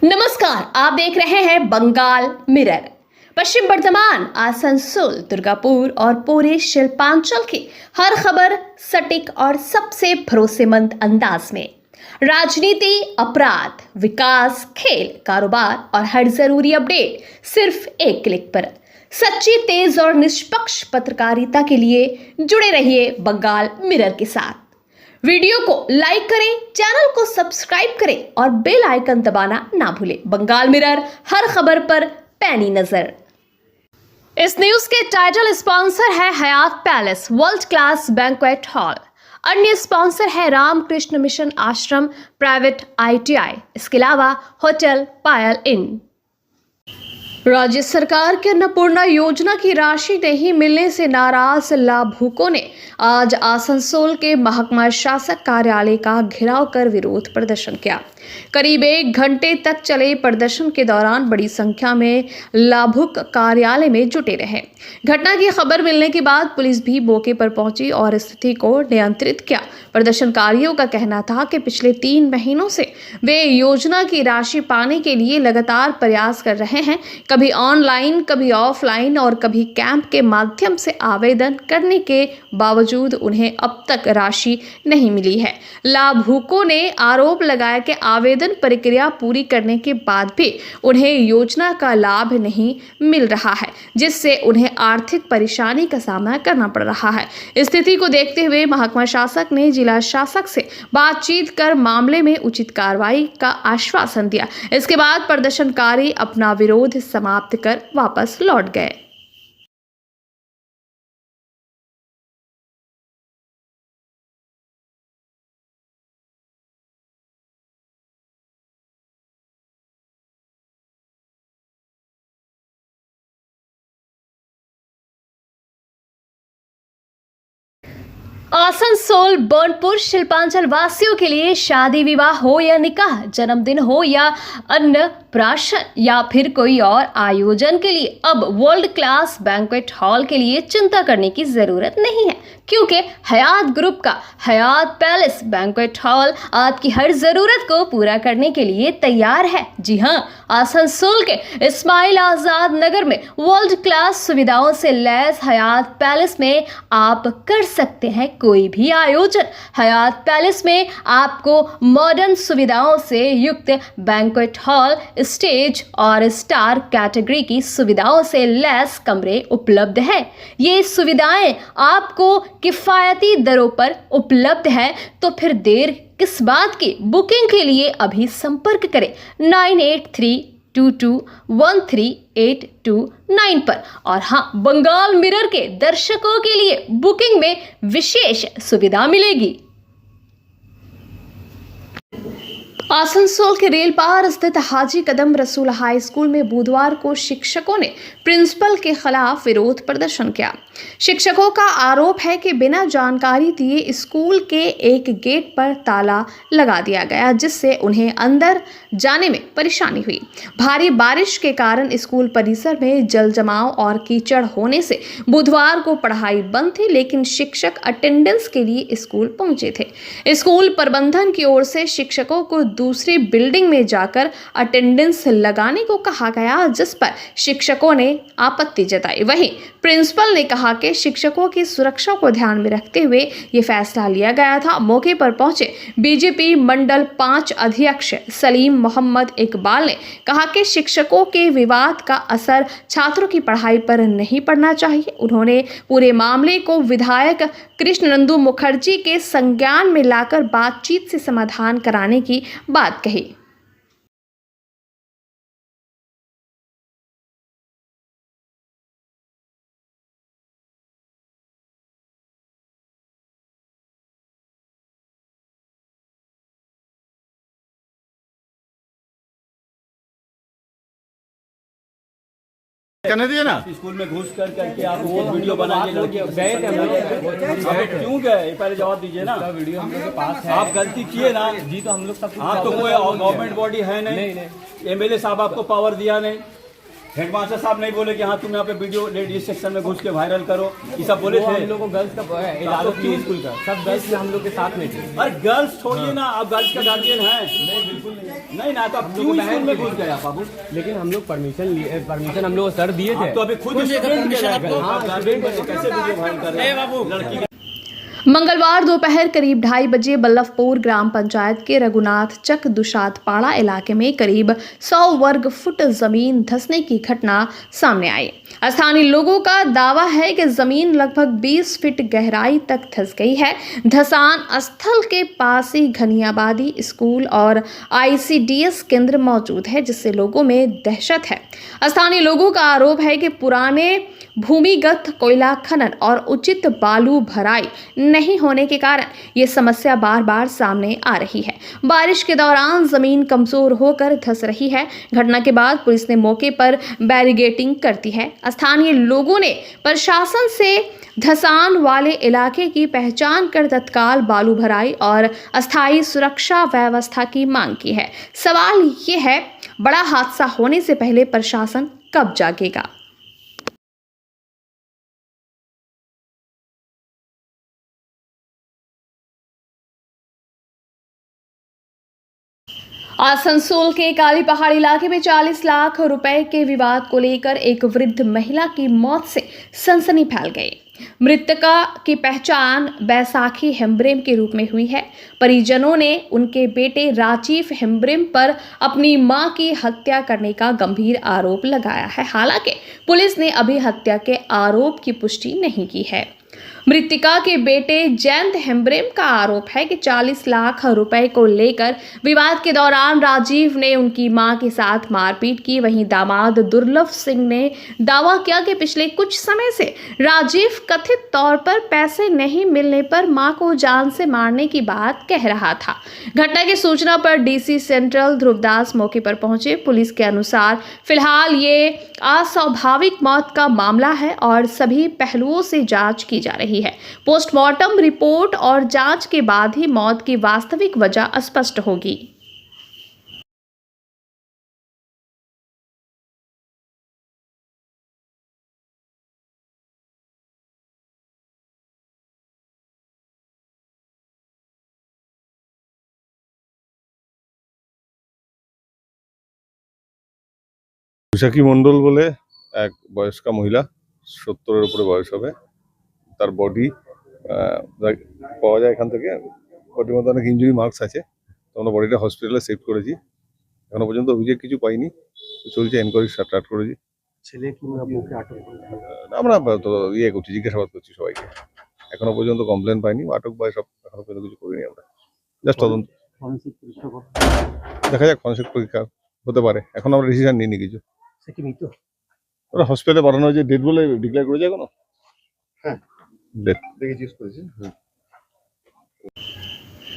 नमस्कार, आप देख रहे हैं बंगाल मिरर। पश्चिम बर्धमान, आसनसोल, दुर्गापुर और पूरे शिल्पांचल की हर खबर सटीक और सबसे भरोसेमंद अंदाज में। राजनीति, अपराध, विकास, खेल, कारोबार और हर जरूरी अपडेट सिर्फ एक क्लिक पर। सच्ची, तेज और निष्पक्ष पत्रकारिता के लिए जुड़े रहिए बंगाल मिरर के साथ। वीडियो को लाइक करें, चैनल को सब्सक्राइब करें और बेल आइकन दबाना ना भूलें। बंगाल मिरर, हर खबर पर पैनी नजर। इस न्यूज के टाइटल स्पॉन्सर है Hayat Palace world class banquet hall. अन्य स्पॉन्सर है Ramakrishna Mission ashram private ITI। इसके अलावा होटल पायल इन। राज्य सरकार के अन्नपूर्णा योजना की राशि नहीं मिलने से नाराज लाभुकों ने आज आसनसोल के महकमा शासक कार्यालय का घेराव कर विरोध प्रदर्शन किया। करीब 1 घंटे तक चले प्रदर्शन के दौरान बड़ी संख्या में लाभुक कार्यालय में जुटे रहे। घटना की खबर मिलने के बाद पुलिस भी मौके पर पहुंची और स्थिति को नियंत्रित किया। प्रदर्शनकारियों का कहना था कि पिछले 3 महीनों से वे योजना की राशि पाने के लिए लगातार प्रयास कर रहे हैं। कभी ऑनलाइन, कभी ऑफलाइन और कभी कैंप के माध्यम से आवेदन करने के बावजूद उन्हें अब तक राशि नहीं मिली है। लाभुकों ने आरोप लगाया कि आवेदन प्रक्रिया पूरी करने के बाद भी उन्हें योजना का लाभ नहीं मिल रहा है, जिससे उन्हें आर्थिक परेशानी का सामना करना पड़ रहा है। स्थिति को देखते हुए महकमा शासक ने जिला शासक से बातचीत कर मामले में उचित कार्रवाई का आश्वासन दिया। इसके बाद प्रदर्शनकारी अपना विरोध समाप्त कर वापस लौट गए। आसनसोल, बर्नपुर, शिल्पांचल वासियों के लिए शादी विवाह हो या निकाह, जन्मदिन हो या अन्नप्राशन या फिर कोई और आयोजन के लिए अब वर्ल्ड क्लास बैंक्वेट हॉल के लिए चिंता करने की जरूरत नहीं है, क्योंकि हयात ग्रुप का हयात पैलेस बैंक्वेट हॉल आपकी हर जरूरत को पूरा करने के लिए तैयार है। जी हाँ, आसनसोल के इस्माइल आजाद नगर में वर्ल्ड क्लास सुविधाओं से लैस हयात पैलेस में आप कर सकते हैं कोई भी आयोजन। हयात पैलेस में आपको मॉडर्न सुविधाओं से युक्त बैंक्वेट हॉल, स्टेज और स्टार कैटेगरी की सुविधाओं से लैस कमरे उपलब्ध है। ये सुविधाएं आपको किफायती दरों पर उपलब्ध है, तो फिर देर किस बात की। बुकिंग के लिए अभी संपर्क करें 9832213829 पर। और हाँ, बंगाल मिरर के दर्शकों के लिए बुकिंग में विशेष सुविधा मिलेगी। आसनसोल के रेल पार स्थित हाजी कदम रसूल हाई स्कूल में बुधवार को शिक्षकों ने प्रिंसिपल के खिलाफ विरोध प्रदर्शन किया। शिक्षकों का आरोप है कि बिना जानकारी दिए स्कूल के एक गेट पर ताला लगा दिया गया, जिससे उन्हें अंदर जाने में परेशानी हुई। भारी बारिश के कारण स्कूल परिसर में जल जमाव और कीचड़ होने से बुधवार को पढ़ाई बंद थी, लेकिन शिक्षक अटेंडेंस के लिए स्कूल पहुंचे थे। स्कूल प्रबंधन की ओर से शिक्षकों को दूसरी बिल्डिंग में जाकर अटेंडेंस लगाने को कहा गया, जिस पर शिक्षकों ने आपत्ति जताई। वहीं प्रिंसिपल ने कहा कि शिक्षकों की सुरक्षा को ध्यान में रखते हुए ये फैसला लिया गया था। मौके पर पहुंचे बीजेपी मंडल 5 अध्यक्ष सलीम मोहम्मद इकबाल ने कहा कि शिक्षकों के विवाद का असर छात्रों की पढ़ाई पर नहीं पड़ना चाहिए। उन्होंने पूरे मामले को विधायक कृष्णनंदू मुखर्जी के संज्ञान में लाकर बातचीत से समाधान कराने की बात कही। करने दीजिए ना। स्कूल में घुस करके आप वो वीडियो बनाइए, लड़के क्यों गए पहले जवाब दीजिए ना। वीडियो हम लोग के पास है। आप गलती किए ना जी, तो हम लोग सब आप तो कोई गवर्नमेंट बॉडी है नहीं। MLA साहब आपको पावर दिया नहीं, हेडमास्टर साहब नहीं बोले कि हाँ तुम यहाँ पे वीडियो लेडीज सेक्शन में घुस के वायरल करो, ये सब बोले थे? हम लोग को गर्ल्स का इजाजत थी स्कूल का, सब गर्ल्स में हम लोग के साथ में थे। अरे गर्ल्स छोड़िए ना, आप गर्ल्स का गार्जियन है? नहीं बिल्कुल नहीं ना, तो आप क्यों स्कूल में घुस गए आप बाबू? लेकिन हम लोग परमिशन हम लोग सर दिए थे। तो अभी खुद स्टूडेंट कैसे वीडियो वायरल कर रहे हैं लड़की? मंगलवार दोपहर करीब 2:30 बजे बल्लभपुर ग्राम पंचायत के रघुनाथ चक दुशातपाड़ा इलाके में करीब 100 वर्ग फुट जमीन धंसने की घटना सामने आई। स्थानीय लोगों का दावा है कि जमीन लगभग 20 फीट गहराई तक धंस गई है। धंसान स्थल के पास ही घनी आबादी, स्कूल और ICDS केंद्र मौजूद है, जिससे लोगों में दहशत है। स्थानीय लोगों का आरोप है कि पुराने भूमिगत कोयला खनन और उचित बालू भराई नहीं होने के कारण ये समस्या बार बार सामने आ रही है। बारिश के दौरान जमीन कमजोर होकर धंस रही है। घटना के बाद पुलिस ने मौके पर बैरिगेटिंग कर दी है। स्थानीय लोगों ने प्रशासन से धंसान वाले इलाके की पहचान कर तत्काल बालू भराई और अस्थायी सुरक्षा व्यवस्था की मांग की है। सवाल ये है, बड़ा हादसा होने से पहले प्रशासन कब जागेगा? आसनसोल के काली पहाड़ी इलाके में 40 लाख रुपए के विवाद को लेकर एक वृद्ध महिला की मौत से सनसनी फैल गई। मृतका की पहचान बैसाखी हेम्ब्रेम के रूप में हुई है। परिजनों ने उनके बेटे राजीव हेम्ब्रेम पर अपनी मां की हत्या करने का गंभीर आरोप लगाया है। हालांकि पुलिस ने अभी हत्या के आरोप की पुष्टि नहीं की है। मृतिका के बेटे जयंत हेम्ब्रेम का आरोप है कि 40 लाख रुपए को लेकर विवाद के दौरान राजीव ने उनकी मां के साथ मारपीट की। वहीं दामाद दुर्लभ सिंह ने दावा किया कि पिछले कुछ समय से राजीव कथित तौर पर पैसे नहीं मिलने पर मां को जान से मारने की बात कह रहा था। घटना की सूचना पर DC सेंट्रल ध्रुवदास मौके पर पहुंचे। पुलिस के अनुसार फिलहाल ये अस्वाभाविक मौत का मामला है और सभी पहलुओं से जांच की जा रही है। पोस्टमार्टम रिपोर्ट और जांच के बाद ही मौत की वास्तविक वजह स्पष्ट होगी। বৈশাখী মণ্ডল বলে এক বয়স্কা মহিলা, 70-এর উপরে বয়স হবে। তার বডি পাওয়া যায় এখান থেকে। বডির মধ্যে অনেক ইনজুরি মার্কস আছে। তো আমরা বডিটা হসপিটালে শিফট করেছি। এখনো পর্যন্ত অভিযোগ কিছু পাইনি, চলছে এনকোয়ারি স্টার্ট করেছি। ছেলে কি বুকে আটক করলো? আমরা তো করছি, জিজ্ঞাসাবাদ করছি সবাইকে। এখনো পর্যন্ত কমপ্লেন পাইনি, আটক বা সব এখনো পর্যন্ত কিছু করিনি আমরা। জাস্ট তদন্ত দেখা যাক, ফরেনসিক পরীক্ষা হতে পারে। এখন আমরা ডিসিশন নিইনি কিছু। ওরা হসপিটালে পাঠানো হয়েছে, ডেড বলে ডিক্লেয়ার করেছে এখনো। হ্যাঁ, ডেড দেখে চেক করেছে।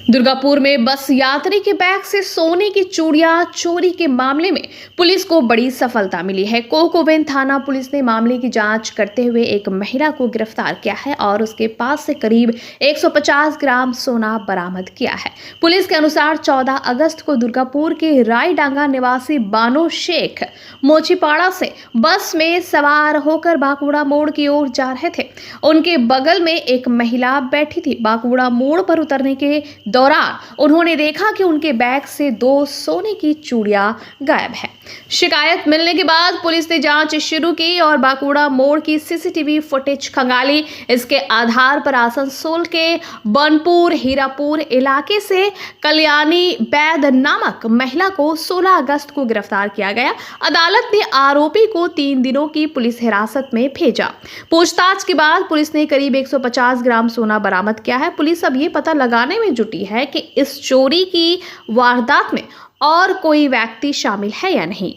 दुर्गापुर में बस यात्री के बैग से सोने की चूड़ियां चोरी के मामले में पुलिस को बड़ी सफलता मिली है। कोकोवेन थाना पुलिस ने मामले की जांच करते हुए एक महिला को गिरफ्तार किया है और उसके पास से करीब 150 ग्राम सोना बरामद किया है। पुलिस के अनुसार 14 अगस्त को दुर्गापुर के रायडांगा निवासी बानो शेख मोचीपाड़ा से बस में सवार होकर बाकुड़ा मोड़ की ओर जा रहे थे। उनके बगल में एक महिला बैठी थी। बाकुड़ा मोड़ पर उतरने के दौरान उन्होंने देखा कि उनके बैग से 2 सोने की चूड़ियां गायब है। शिकायत मिलने के बाद पुलिस ने जांच शुरू की और बाकुड़ा मोड़ की CCTV फुटेज खंगाली। इसके आधार पर आसनसोल के बनपुर हीरापुर इलाके से कल्याणी बैद नामक महिला को 16 अगस्त को गिरफ्तार किया गया। अदालत ने आरोपी को 3 दिनों की पुलिस हिरासत में भेजा। पूछताछ के बाद पुलिस ने करीब 150 ग्राम सोना बरामद किया है। पुलिस अब ये पता लगाने में जुटी है कि इस चोरी की वारदात में और कोई व्यक्ति शामिल है या नहीं।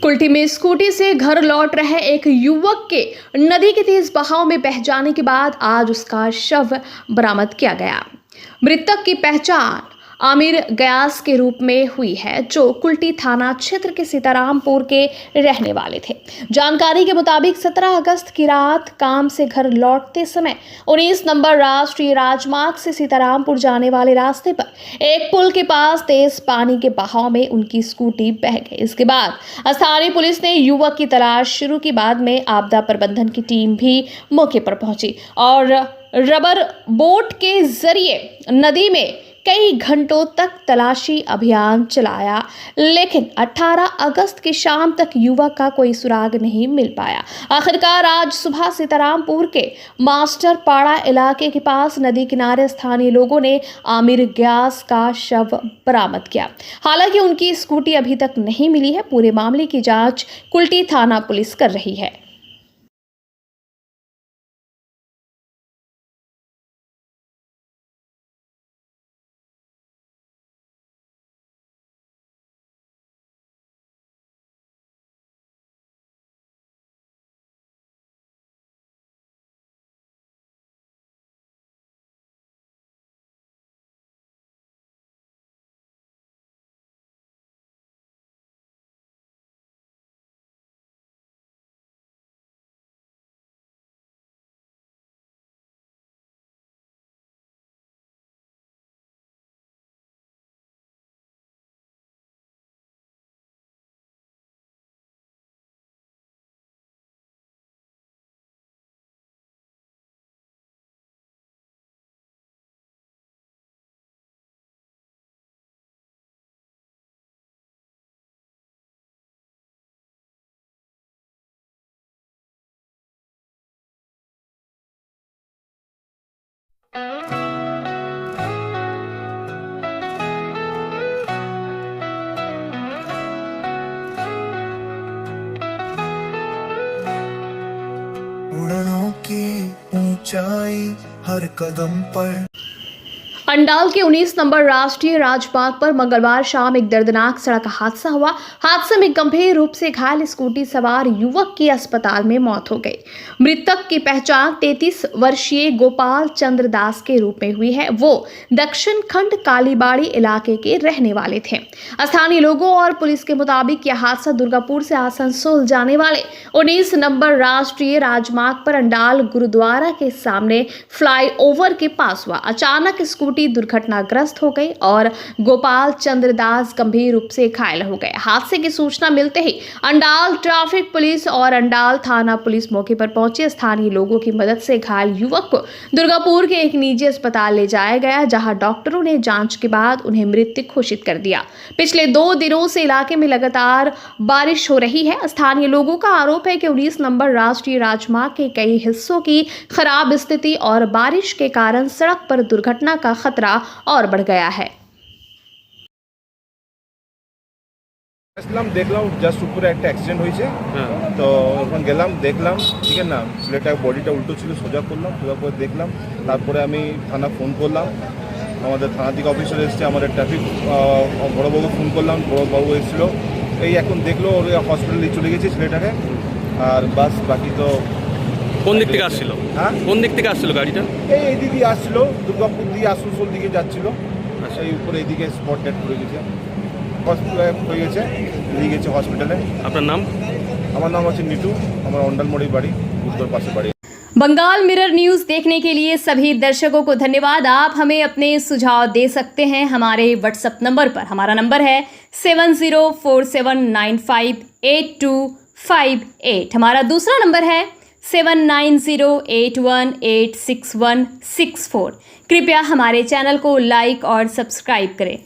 कुल्टी में स्कूटी से घर लौट रहे एक युवक के नदी के तेज बहाव में बह जाने के बाद आज उसका शव बरामद किया गया। मृतक की पहचान आमिर गयास के रूप में हुई है, जो कुल्टी थाना क्षेत्र के सीतारामपुर के रहने वाले थे। जानकारी के मुताबिक 17 अगस्त की रात काम से घर लौटते समय 19 नंबर राष्ट्रीय राजमार्ग से सीतारामपुर जाने वाले रास्ते पर एक पुल के पास तेज पानी के बहाव में उनकी स्कूटी बह गई। इसके बाद स्थानीय पुलिस ने युवक की तलाश शुरू की। बाद में आपदा प्रबंधन की टीम भी मौके पर पहुंची और रबर बोट के जरिए नदी में कई घंटों तक तलाशी अभियान चलाया, लेकिन 18 अगस्त की शाम तक युवक का कोई सुराग नहीं मिल पाया। आखिरकार आज सुबह सीतारामपुर के मास्टर पाड़ा इलाके के पास नदी किनारे स्थानीय लोगों ने आमिर गयास का शव बरामद किया। हालांकि उनकी स्कूटी अभी तक नहीं मिली है। पूरे मामले की जांच कुल्टी थाना पुलिस कर रही है। उड़नों की ऊंचाई हर कदम पर। अंडाल के 19 नंबर राष्ट्रीय राजमार्ग पर मंगलवार शाम एक दर्दनाक सड़क हादसा हुआ। हादसे में गंभीर रूप से घायल स्कूटी सवार युवक की अस्पताल में मौत हो गई। मृतक की पहचान 33 वर्षीय गोपाल चंद्र दास के रूप में हुई है। वो दक्षिण खंड कालीबाड़ी इलाके के रहने वाले थे। स्थानीय लोगों और पुलिस के मुताबिक यह हादसा दुर्गापुर से आसनसोल जाने वाले 19 नंबर राष्ट्रीय राजमार्ग पर अंडाल गुरुद्वारा के सामने फ्लाईओवर के पास हुआ। अचानक स्कूटी दुर्घटनाग्रस्त हो गई और गोपाल चंद्र दास गंभीर रूप से घायल हो गए। हादसे की सूचना मिलते ही अंडाल ट्रैफिक पुलिस और अंडाल थाना पुलिस मौके पर पहुंचे। स्थानीय लोगों की मदद से घायल युवक को दुर्गापुर के एक निजी अस्पताल ले जाया गया, जहां डॉक्टरों ने जांच के बाद उन्हें मृत घोषित कर दिया। पिछले 2 दिनों से इलाके में लगातार बारिश हो रही है। स्थानीय लोगों का आरोप है कि 19 नंबर राष्ट्रीय राजमार्ग के कई हिस्सों की खराब स्थिति और बारिश के कारण सड़क पर दुर्घटना का खतरा और बढ़ गया है। দেখলাম জাস্ট উপরে একটা অ্যাক্সিডেন্ট হয়েছে, তো ওখানে গেলাম দেখলাম, ঠিক আছে না, ছেলেটার বডিটা উল্টো ছিল, সোজা করলাম, সোজা করে দেখলাম, তারপরে আমি থানা ফোন করলাম, আমাদের থানা থেকে অফিসার এসছে, আমাদের ট্রাফিক বড়োবাবু ফোন করলাম, বড়োবাবু এসেছিলো, এই এখন দেখলো ওর হসপিটালে চলে গেছে ছেলেটাকে, আর বাস বাকি তো। কোন দিক থেকে আসছিল? হ্যাঁ, কোন দিক থেকে আসছিল গাড়িটা? এইদিকে আসছিল, দুর্গাপুর দিয়ে আসানসোল দিকে যাচ্ছিল, সেই উপরে এইদিকে স্পট ডেড করে গেছে, হসপিটালে হয়ে গেছে, নিয়ে গেছে হসপিটালে। আপনার নাম? আমার নাম হচ্ছে নিটু, আমার অন্ডালমোড়ি বাড়ি, উত্তর পাশে বাড়ি। बंगाल मिरर न्यूज देखने के लिए सभी दर्शकों को धन्यवाद। आप हमें अपने सुझाव दे सकते हैं हमारे व्हाट्सएप नंबर पर। हमारा नंबर है 7047958258। हमारा दूसरा नंबर है 7908186164। कृपया हमारे चैनल को लाइक और सब्सक्राइब करें।